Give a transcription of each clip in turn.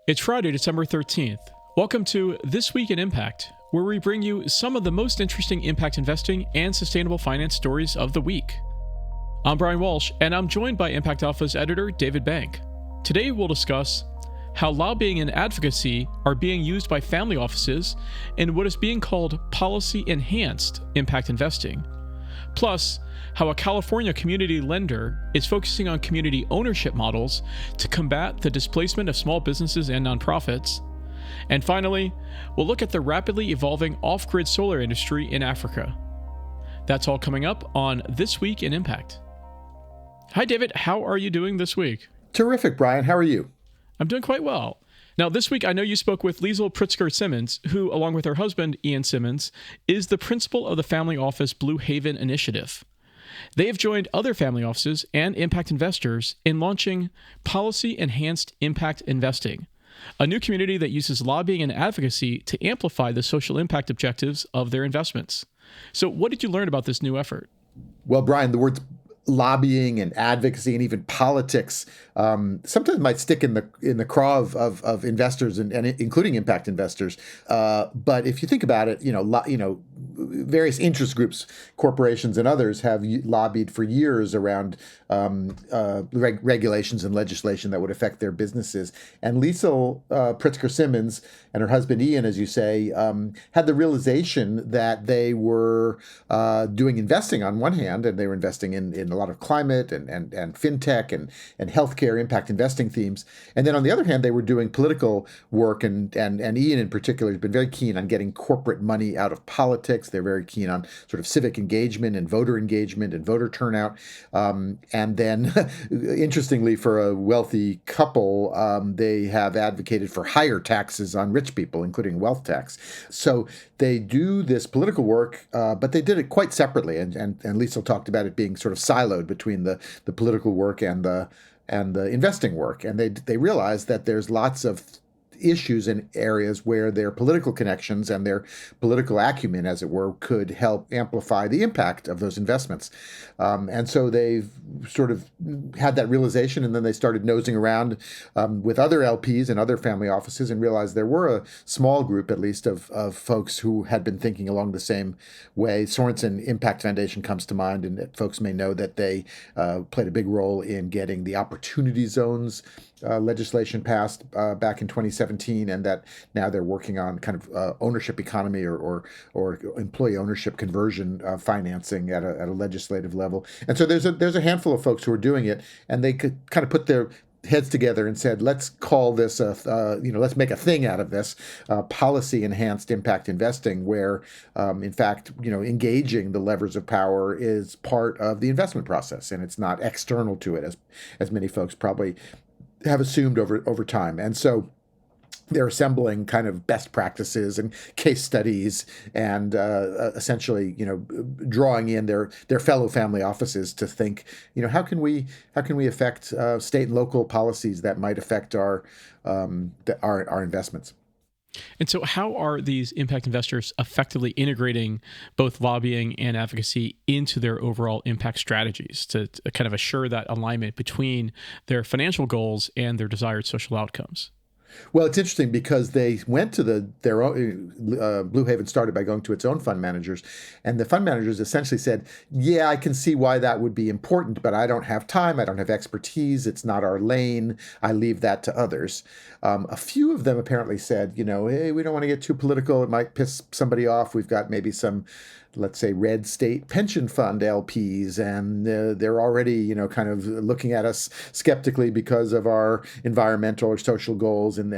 It's Friday, December 13th. Welcome to This Week in Impact, where we bring you some of the most interesting impact investing and sustainable finance stories of the week. I'm Brian Walsh, and I'm joined by ImpactAlpha's editor, David Bank. Today, we'll discuss how lobbying and advocacy are being used by family offices in what is being called policy-enhanced impact investing. Plus, how a California community lender is focusing on community ownership models to combat the displacement of small businesses and nonprofits. And finally, we'll look at the rapidly evolving off-grid solar industry in Africa. That's all coming up on This Week in Impact. Hi, David. How are you doing this week? Terrific, Brian. How are you? I'm doing quite well. Now, this week, I know you spoke with Liesl Pritzker-Simmons, who, along with her husband, Ian Simmons, is the principal of the family office Blue Haven Initiative. They have joined other family offices and impact investors in launching Policy-Enhanced Impact Investing, a new community that uses lobbying and advocacy to amplify the social impact objectives of their investments. So what did you learn about this new effort? Well, Brian, the words lobbying and advocacy and even politics sometimes might stick in the craw of investors and including impact investors. But if you think about it, various interest groups, corporations, and others have lobbied for years around regulations and legislation that would affect their businesses. And Liesl Pritzker-Simmons and her husband Ian, as you say, had the realization that they were doing investing on one hand, and they were investing in a lot of climate and fintech and healthcare impact investing themes. And then on the other hand, they were doing political work, and Ian in particular has been very keen on getting corporate money out of politics. They're very keen on sort of civic engagement and voter turnout. And then, interestingly, for a wealthy couple, they have advocated for higher taxes on rich people, including wealth tax. So they do this political work, but they did it quite separately. And Liesl talked about it being sort of siloed between the political work and the investing work. And they realized that there's lots of issues in areas where their political connections and their political acumen, as it were, could help amplify the impact of those investments. And so they've sort of had that realization, and then they started nosing around with other LPs and other family offices and realized there were a small group, at least, of folks who had been thinking along the same way. Sorensen Impact Foundation comes to mind, and folks may know that they played a big role in getting the opportunity zones legislation passed back in 2017, and that now they're working on kind of ownership economy or employee ownership conversion financing at a legislative level. And so there's a handful of folks who are doing it, and they could kind of put their heads together and said, let's call this let's make a thing out of this, policy-enhanced impact investing, where, in fact, engaging the levers of power is part of the investment process, and it's not external to it, as many folks probably have assumed over time. And so they're assembling kind of best practices and case studies and essentially, drawing in their fellow family offices to think, how can we affect state and local policies that might affect our investments. And so how are these impact investors effectively integrating both lobbying and advocacy into their overall impact strategies to kind of assure that alignment between their financial goals and their desired social outcomes? Well, it's interesting because they went to their own. Blue Haven started by going to its own fund managers, and the fund managers essentially said, "Yeah, I can see why that would be important, but I don't have time. I don't have expertise. It's not our lane. I leave that to others." A few of them apparently said, "Hey, we don't want to get too political. It might piss somebody off. We've got maybe some, let's say, red state pension fund LPs, and they're already, kind of looking at us skeptically because of our environmental or social goals and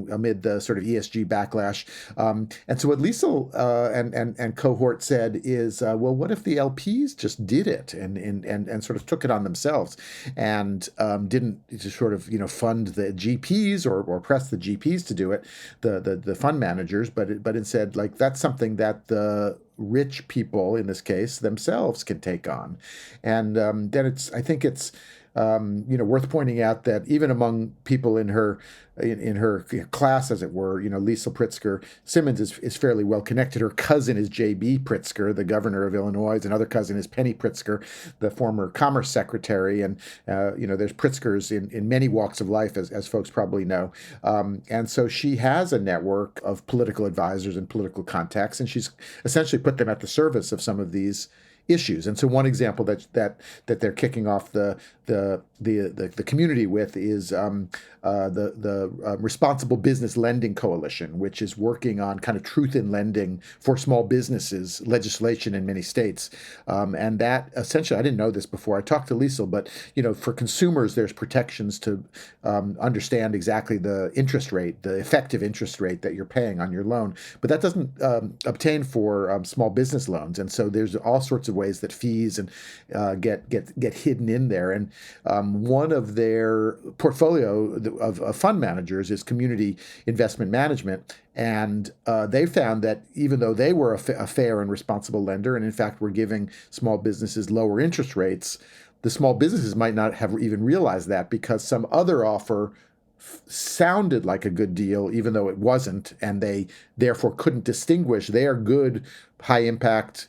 amid the sort of ESG backlash." And so what Liesl and cohort said is, well, what if the LPs just did it and sort of took it on themselves and didn't just sort of, fund the GPs or press the GPs to do it, the fund managers, but instead, like, that's something that the rich people, in this case, themselves can take on. And then I think it's worth pointing out that even among people in her class, as it were, Liesl Pritzker Simmons is fairly well connected. Her cousin is J.B. Pritzker, the governor of Illinois. Another cousin is Penny Pritzker, the former commerce secretary. And, there's Pritzkers in many walks of life, as folks probably know. And so she has a network of political advisors and political contacts, and she's essentially put them at the service of some of these issues. And so one example that they're kicking off the community with is the Responsible Business Lending Coalition, which is working on kind of truth in lending for small businesses legislation in many states. And that essentially, I didn't know this before I talked to Liesl, but for consumers, there's protections to understand exactly the interest rate, the effective interest rate that you're paying on your loan. But that doesn't obtain for small business loans. And so there's all sorts of ways that fees and get hidden in there. And one of their portfolio of fund managers is Community Investment Management. And they found that even though they were a fair and responsible lender, and in fact were giving small businesses lower interest rates, the small businesses might not have even realized that because some other offer sounded like a good deal, even though it wasn't, and they therefore couldn't distinguish their good, high impact,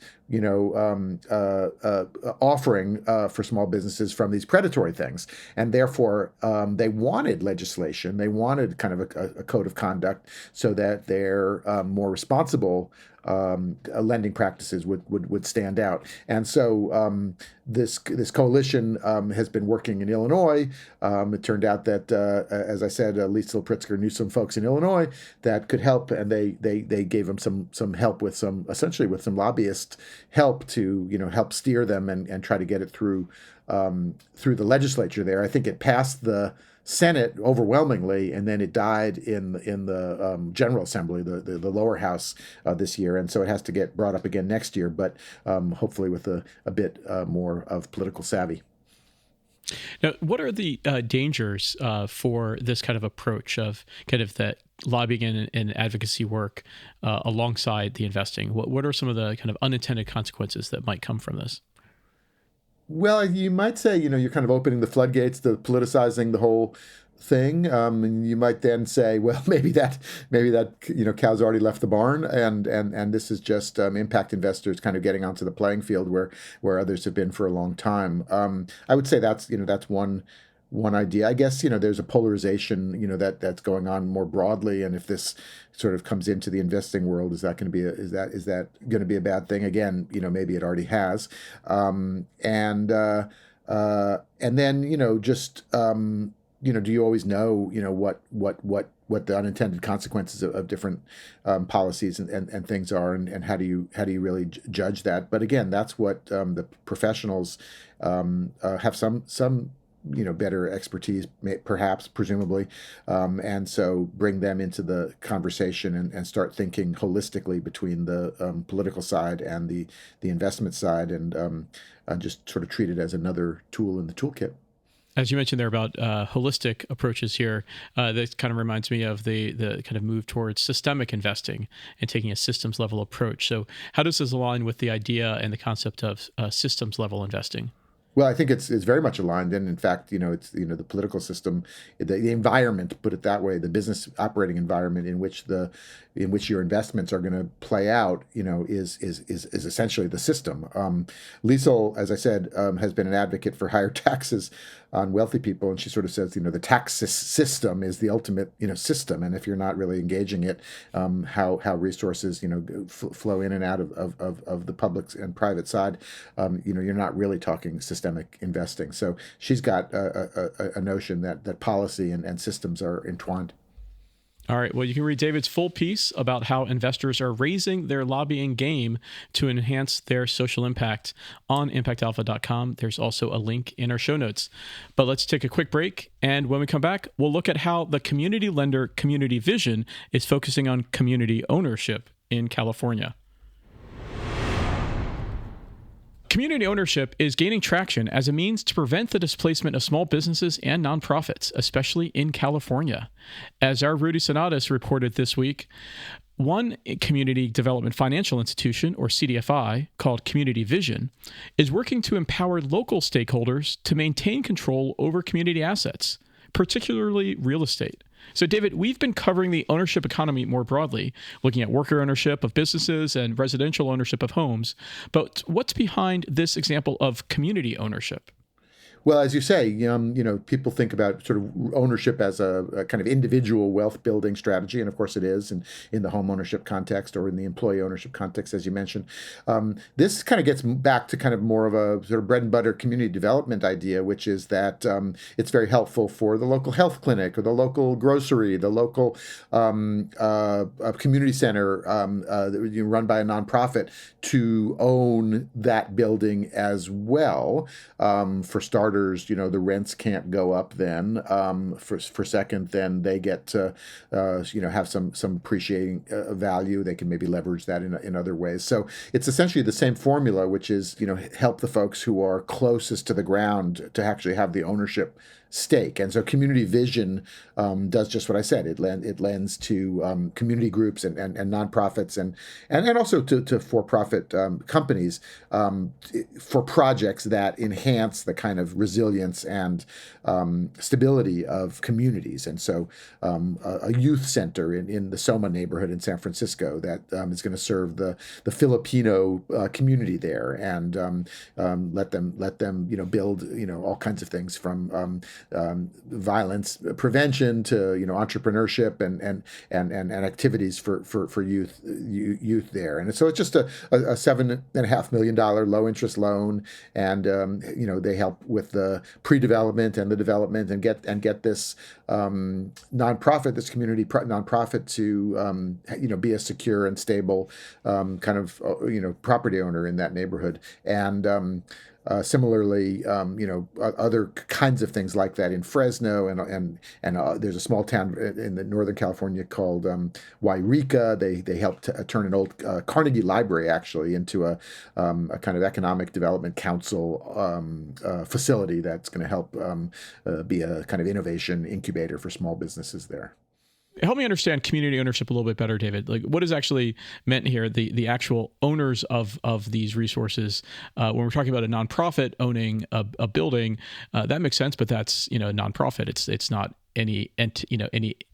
offering for small businesses from these predatory things. And therefore, they wanted legislation. They wanted kind of a code of conduct so that their more responsible lending practices would stand out. And so this coalition has been working in Illinois. It turned out that, as I said, Liesl Pritzker knew some folks in Illinois that could help, and they gave them some help with some lobbyist help to help steer them and try to get it through the legislature there. I think it passed the Senate overwhelmingly, and then it died in the General Assembly, the lower house this year, and so it has to get brought up again next year, but hopefully with a bit more of political savvy. Now, what are the dangers for this kind of approach of kind of that lobbying and advocacy work alongside the investing? What are some of the kind of unintended consequences that might come from this? Well, you might say, you're kind of opening the floodgates to politicizing the whole thing, and you might then say, well, maybe that cow's already left the barn, and this is just impact investors kind of getting onto the playing field where others have been for a long time. I would say that's one idea. I guess there's a polarization that's going on more broadly, and if this sort of comes into the investing world, is that going to be a bad thing? Again, maybe it already has, and then do you always know what the unintended consequences of different policies and things are, and how do you really judge that? But again, that's what the professionals have some better expertise, perhaps, presumably, and so bring them into the conversation and start thinking holistically between the political side and the investment side, and just sort of treat it as another tool in the toolkit. As you mentioned there about holistic approaches here, that kind of reminds me of the kind of move towards systemic investing and taking a systems level approach. So how does this align with the idea and the concept of systems level investing? Well, I think it's very much aligned, and in fact, it's the political system, the environment, put it that way, the business operating environment in which your investments are going to play out, is essentially the system. Liesl, as I said, has been an advocate for higher taxes on wealthy people, and she sort of says, the tax system is the ultimate, system, and if you're not really engaging it, how resources, flow in and out of the public and private side, you're not really talking systemic investing. So she's got a notion that policy and systems are entwined. All right. Well, you can read David's full piece about how investors are raising their lobbying game to enhance their social impact on ImpactAlpha.com. There's also a link in our show notes. But let's take a quick break. And when we come back, we'll look at how the community lender community vision is focusing on community ownership in California. Community ownership is gaining traction as a means to prevent the displacement of small businesses and nonprofits, especially in California. As our Rudy Sonatas reported this week, one community development financial institution, or CDFI, called Community Vision, is working to empower local stakeholders to maintain control over community assets, particularly real estate. So, David, we've been covering the ownership economy more broadly, looking at worker ownership of businesses and residential ownership of homes. But what's behind this example of community ownership? Well, as you say, people think about sort of ownership as a kind of individual wealth building strategy, and of course it is in the home ownership context or in the employee ownership context, as you mentioned. This kind of gets back to kind of more of a sort of bread and butter community development idea, which is that it's very helpful for the local health clinic or the local grocery, the local community center run by a nonprofit to own that building as well. For starters, the rents can't go up then. For second, then they get to, have some appreciating value. They can maybe leverage that in other ways. So it's essentially the same formula, which is, help the folks who are closest to the ground to actually have the ownership stake. And so Community Vision does just what I said. It lends to community groups and nonprofits and also to for-profit companies for projects that enhance the kind of resilience and stability of communities. And so a youth center in the Soma neighborhood in San Francisco that is going to serve the Filipino community there and let them build all kinds of things from violence prevention to entrepreneurship and activities for youth there. And so it's just a $7.5 million low interest loan, and they help with the pre-development and the development and get this nonprofit, this community nonprofit to be a secure and stable kind of property owner in that neighborhood. And similarly, other kinds of things like that in Fresno, and there's a small town in the Northern California called Wairika. They helped turn an old Carnegie Library actually into a kind of economic development council facility that's going to help be a kind of innovation incubator for small businesses there. Help me understand community ownership a little bit better, David. Like, what is actually meant here? The actual owners of these resources. When we're talking about a nonprofit owning a building, that makes sense. But that's a nonprofit. It's not any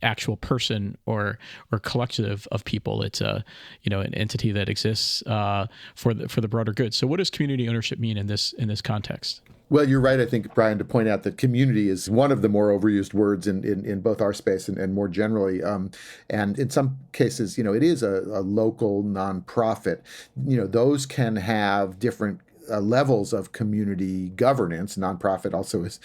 actual person or collective of people. It's an entity that exists for the broader good. So, what does community ownership mean in this context? Well, you're right, I think, Brian, to point out that community is one of the more overused words in both our space and more generally. And in some cases, it is a local nonprofit. Those can have different levels of community governance. Nonprofit also is,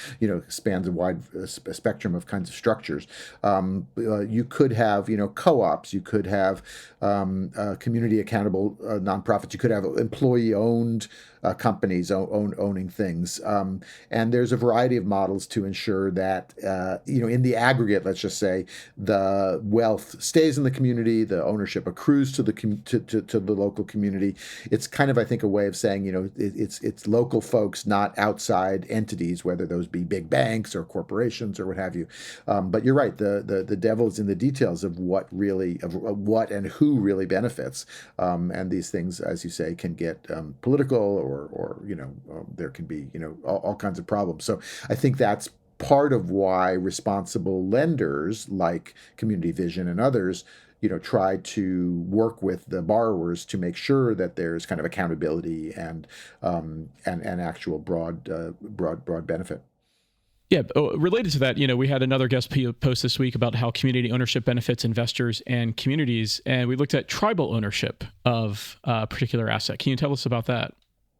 spans a wide spectrum of kinds of structures. You could have, co-ops. You could have community accountable nonprofits. You could have employee-owned companies owning things. And there's a variety of models to ensure that, in the aggregate, let's just say, the wealth stays in the community, the ownership accrues to the local community. It's kind of, I think, a way of saying, it's local folks, not outside entities, whether those be big banks or corporations or what have you. But you're right, the devil is in the details of what and who really benefits. And these things, as you say, can get political or there can be, all kinds of problems. So I think that's part of why responsible lenders like Community Vision and others, try to work with the borrowers to make sure that there's kind of accountability and actual broad benefit. Yeah, related to that, we had another guest post this week about how community ownership benefits investors and communities, and we looked at tribal ownership of a particular asset. Can you tell us about that?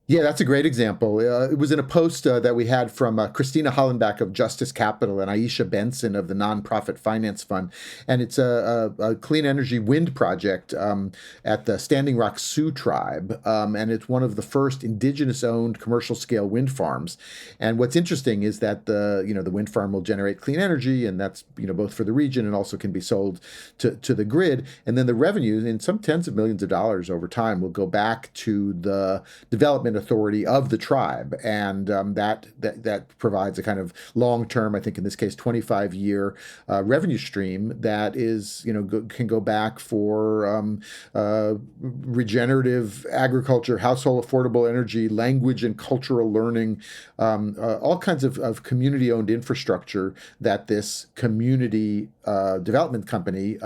Yeah, that's a great example. It was in a post that we had from Christina Hollenbach of Justice Capital and Aisha Benson of the Nonprofit Finance Fund. And it's a clean energy wind project at the Standing Rock Sioux tribe. And it's one of the first indigenous-owned commercial-scale wind farms. And what's interesting is that the wind farm will generate clean energy, and that's both for the region and also can be sold to the grid. And then the revenue, in some tens of millions of dollars over time, will go back to the development development authority of the tribe, and that provides a kind of long-term, I think in this case, 25-year revenue stream that is, can go back for regenerative agriculture, household affordable energy, language and cultural learning, all kinds of community-owned infrastructure that this community development company,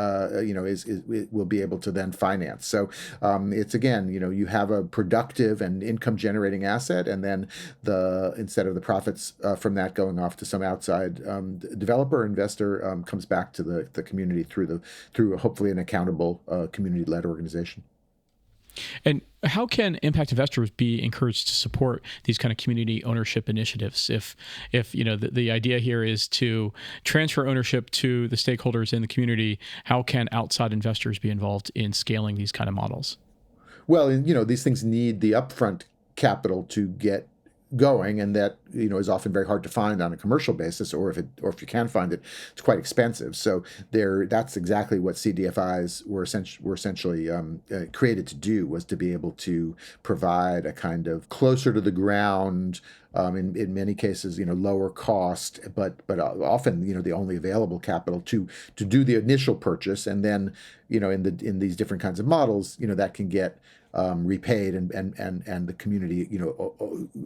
will be able to then finance. So it's again, you have a productive and income-generating asset, and then instead of the profits from that going off to some outside developer investor, comes back to the community through hopefully an accountable community-led organization. And how can impact investors be encouraged to support these kind of community ownership initiatives? If the idea here is to transfer ownership to the stakeholders in the community, how can outside investors be involved in scaling these kind of models? Well, these things need the upfront capital to get going, and that is often very hard to find on a commercial basis, or if you can find it, it's quite expensive. So that's exactly what CDFIs were essentially created to do, was to be able to provide a kind of closer to the ground, in many cases, lower cost, but often, the only available capital to do the initial purchase, and then, in these different kinds of models, that can get repaid, and the community,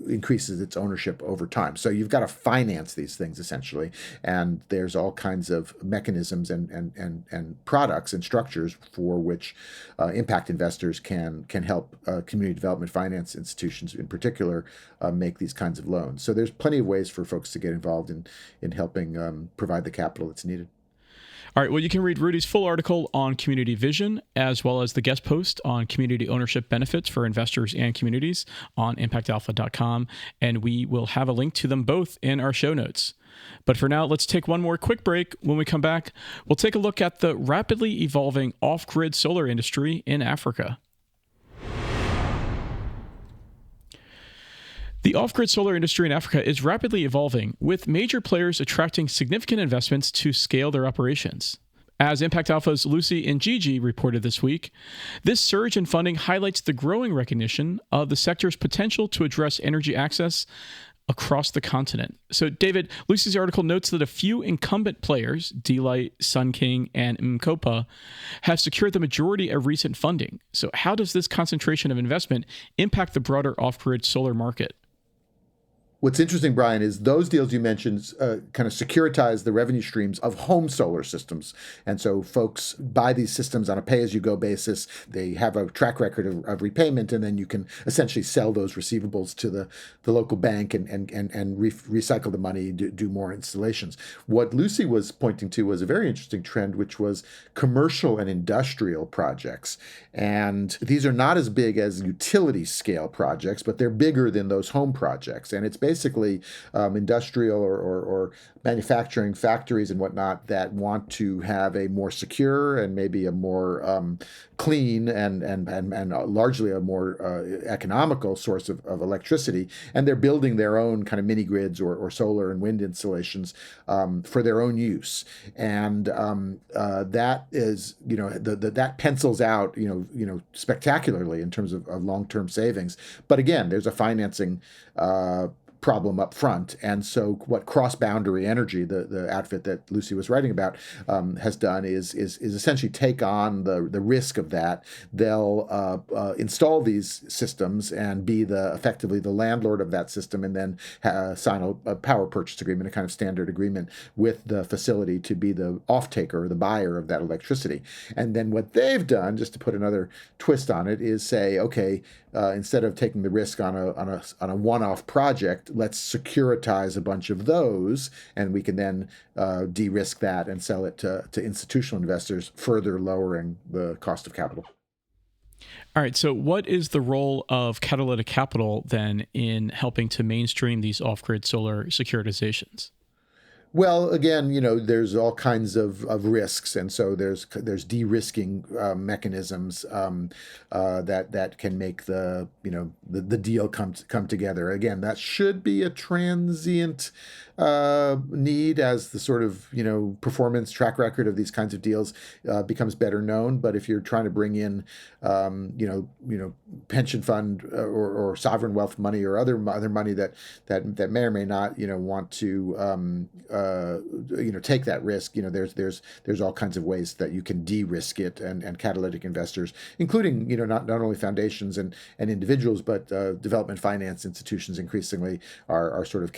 increases its ownership over time. So you've got to finance these things essentially, and there's all kinds of mechanisms and products and structures for which impact investors can help community development finance institutions in particular make these kinds of loans. So there's plenty of ways for folks to get involved in helping provide the capital that's needed. All right, well, you can read Rudy's full article on community vision, as well as the guest post on community ownership benefits for investors and communities on ImpactAlpha.com, and we will have a link to them both in our show notes. But for now, let's take one more quick break. When we come back, we'll take a look at the rapidly evolving off-grid solar industry in Africa. The off-grid solar industry in Africa is rapidly evolving, with major players attracting significant investments to scale their operations. As ImpactAlpha's Lucy and Gigi reported this week, this surge in funding highlights the growing recognition of the sector's potential to address energy access across the continent. So, David, Lucy's article notes that a few incumbent players, D-Light, Sun King, and Mkopa, have secured the majority of recent funding. So how does this concentration of investment impact the broader off-grid solar market? What's interesting, Brian, is those deals you mentioned kind of securitize the revenue streams of home solar systems. And so folks buy these systems on a pay-as-you-go basis. They have a track record of repayment, and then you can essentially sell those receivables to the local bank and recycle the money, do more installations. What Lucy was pointing to was a very interesting trend, which was commercial and industrial projects. And these are not as big as utility scale projects, but they're bigger than those home projects. And it's basically industrial or manufacturing factories and whatnot that want to have a more secure and maybe a more clean and largely a more economical source of electricity. And they're building their own kind of mini grids or solar and wind installations for their own use. And that is, that pencils out, spectacularly in terms of long-term savings. But again, there's a financing problem up front. And so what cross-boundary energy, the outfit that Lucy was writing about, has done is essentially take on the risk of that. They'll install these systems and be effectively the landlord of that system, and then sign a power purchase agreement, a kind of standard agreement with the facility to be the off-taker or the buyer of that electricity. And then what they've done, just to put another twist on it, is say, okay, instead of taking the risk on a one-off project, let's securitize a bunch of those, and we can then de-risk that and sell it to institutional investors, further lowering the cost of capital. All right, so what is the role of catalytic capital then in helping to mainstream these off-grid solar securitizations? Well, again, there's all kinds of risks, and so there's de-risking mechanisms that can make the deal come together. Again, that should be a transient need as the sort of, performance track record of these kinds of deals becomes better known. But if you're trying to bring in, pension fund or sovereign wealth money or other money that may or may not, want to, take that risk, there's all kinds of ways that you can de-risk it, and catalytic investors, including, not only foundations and individuals, but development finance institutions increasingly are sort of,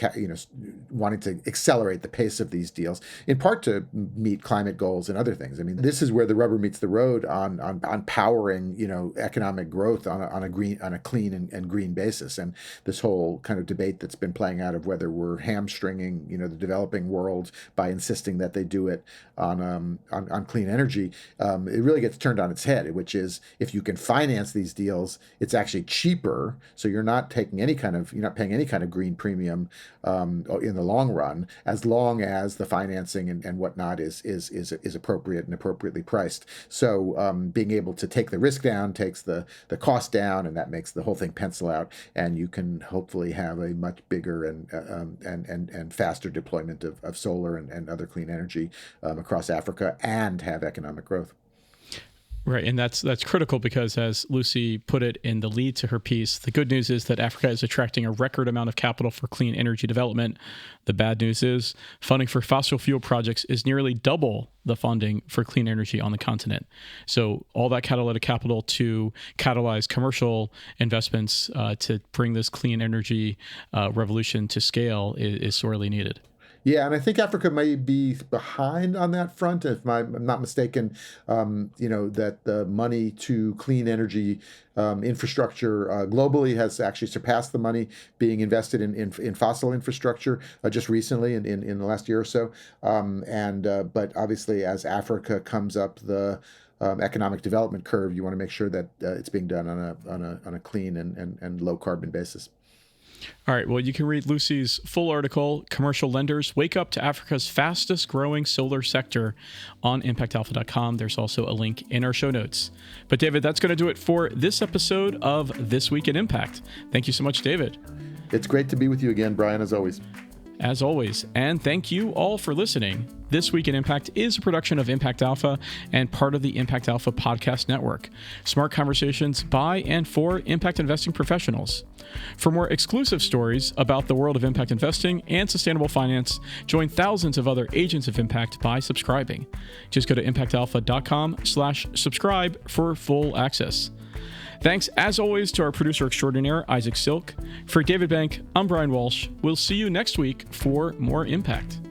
wanting to accelerate the pace of these deals, in part to meet climate goals and other things. I mean, this is where the rubber meets the road on powering, economic growth on a clean and green basis. And this whole kind of debate that's been playing out of whether we're hamstringing, the developing world by insisting that they do it on clean energy, it really gets turned on its head, which is, if you can finance these deals, it's actually cheaper. So you're not paying any kind of green premium in the long run, as long as the financing and whatnot is appropriate and appropriately priced. So being able to take the risk down takes the cost down, and that makes the whole thing pencil out. And you can hopefully have a much bigger and faster deployment of solar and other clean energy across Africa, and have economic growth. Right, and that's critical because, as Lucy put it in the lead to her piece, the good news is that Africa is attracting a record amount of capital for clean energy development. The bad news is funding for fossil fuel projects is nearly double the funding for clean energy on the continent. So all that catalytic capital to catalyze commercial investments to bring this clean energy revolution to scale is sorely needed. Yeah, and I think Africa may be behind on that front, if I'm not mistaken. That the money to clean energy infrastructure globally has actually surpassed the money being invested in fossil infrastructure just recently in the last year or so. But obviously, as Africa comes up the economic development curve, you want to make sure that it's being done on a clean and low carbon basis. All right. Well, you can read Lucy's full article, Commercial Lenders Wake Up to Africa's Fastest Growing Solar Sector, on ImpactAlpha.com. There's also a link in our show notes. But David, that's going to do it for this episode of This Week in Impact. Thank you so much, David. It's great to be with you again, Brian, as always. As always, and thank you all for listening. This Week in Impact is a production of Impact Alpha and part of the Impact Alpha podcast network. Smart conversations by and for impact investing professionals. For more exclusive stories about the world of impact investing and sustainable finance, join thousands of other agents of impact by subscribing. Just go to impactalpha.com/subscribe for full access. Thanks, as always, to our producer extraordinaire, Isaac Silk. For David Bank, I'm Brian Walsh. We'll see you next week for more Impact.